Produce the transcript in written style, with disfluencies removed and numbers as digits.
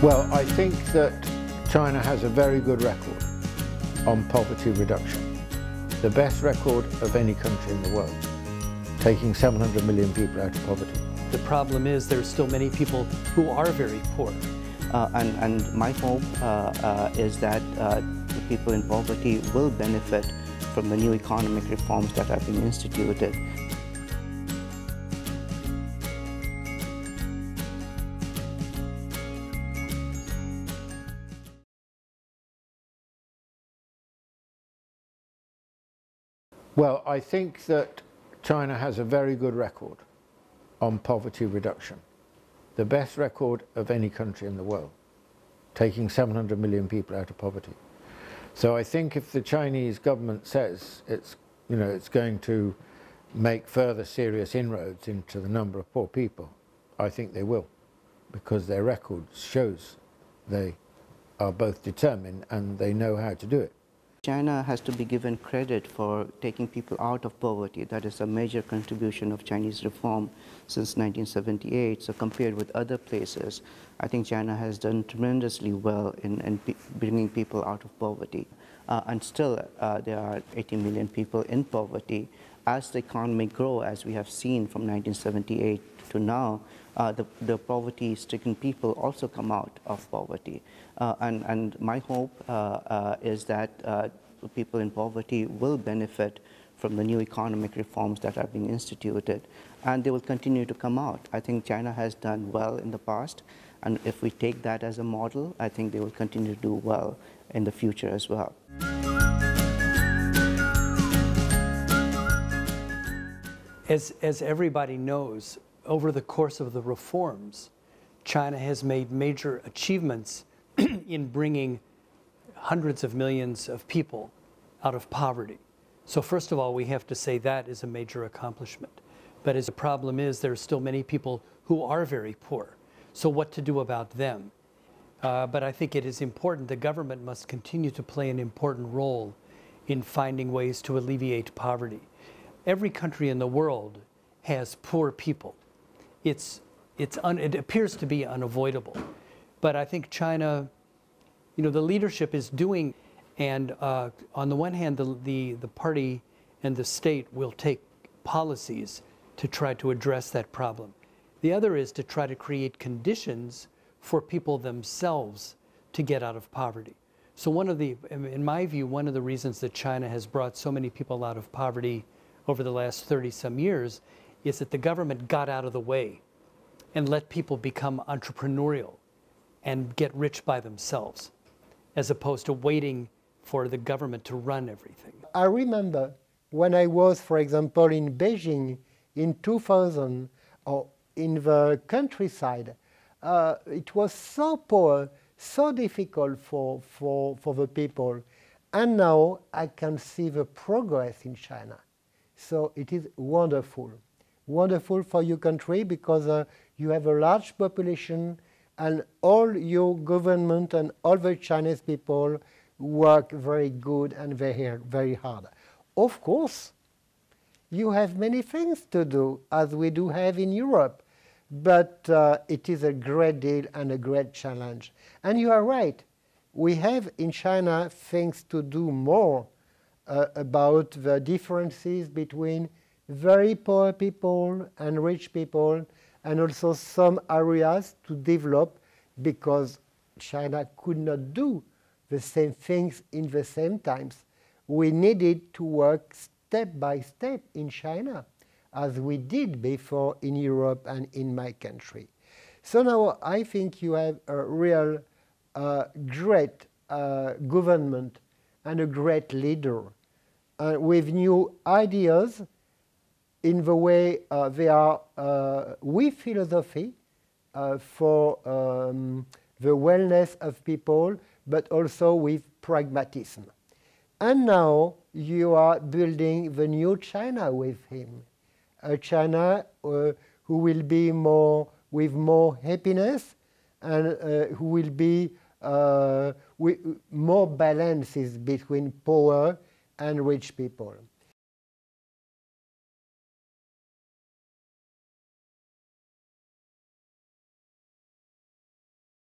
Well, I think that China has a very good record on poverty reduction. The best record of any country in the world, taking 700 million people out of poverty. The problem is there are still many people who are very poor. And my hope is that the people in poverty will benefit from the new economic reforms that have been instituted. Well, I think that China has a very good record on poverty reduction. The best record of any country in the world, taking 700 million people out of poverty. So I think if the Chinese government says it's going to make further serious inroads into the number of poor people, I think they will, because their record shows they are both determined and they know how to do it. China has to be given credit for taking people out of poverty. That is a major contribution of Chinese reform since 1978. So compared with other places, I think China has done tremendously well in bringing people out of poverty. And still, there are 80 million people in poverty. As the economy grows, as we have seen from 1978 to now, the poverty-stricken people also come out of poverty. And my hope is that people in poverty will benefit from the new economic reforms that are being instituted, and they will continue to come out. I think China has done well in the past, and if we take that as a model, I think they will continue to do well in the future as well. As everybody knows, over the course of the reforms, China has made major achievements in bringing hundreds of millions of people out of poverty. So first of all, we have to say that is a major accomplishment. But as the problem is, there are still many people who are very poor. So what to do about them? But I think it is important, the government must continue to play an important role in finding ways to alleviate poverty. Every country in the world has poor people. It appears to be unavoidable. But I think China, the leadership is doing, and on the one hand, the party and the state will take policies to try to address that problem. The other is to try to create conditions for people themselves to get out of poverty. So in my view, one of the reasons that China has brought so many people out of poverty over the last 30-some years is that the government got out of the way and let people become entrepreneurial and get rich by themselves, as opposed to waiting for the government to run everything. I remember when I was, for example, in Beijing in 2000, or in the countryside, it was so poor, so difficult for the people. And now I can see the progress in China. So it is wonderful. Wonderful for your country because you have a large population and all your government and all the Chinese people work very good and very hard. Of course, you have many things to do, as we do have in Europe, but it is a great deal and a great challenge. And you are right, we have in China things to do more about the differences between very poor people and rich people, and also some areas to develop, because China could not do the same things in the same times. We needed to work step by step in China, as we did before in Europe and in my country. So now I think you have a real great government and a great leader with new ideas in the way they are with philosophy for the wellness of people, but also with pragmatism. And now you are building the new China with him, a China who will be with more happiness and who will be with more balances between poor and rich people.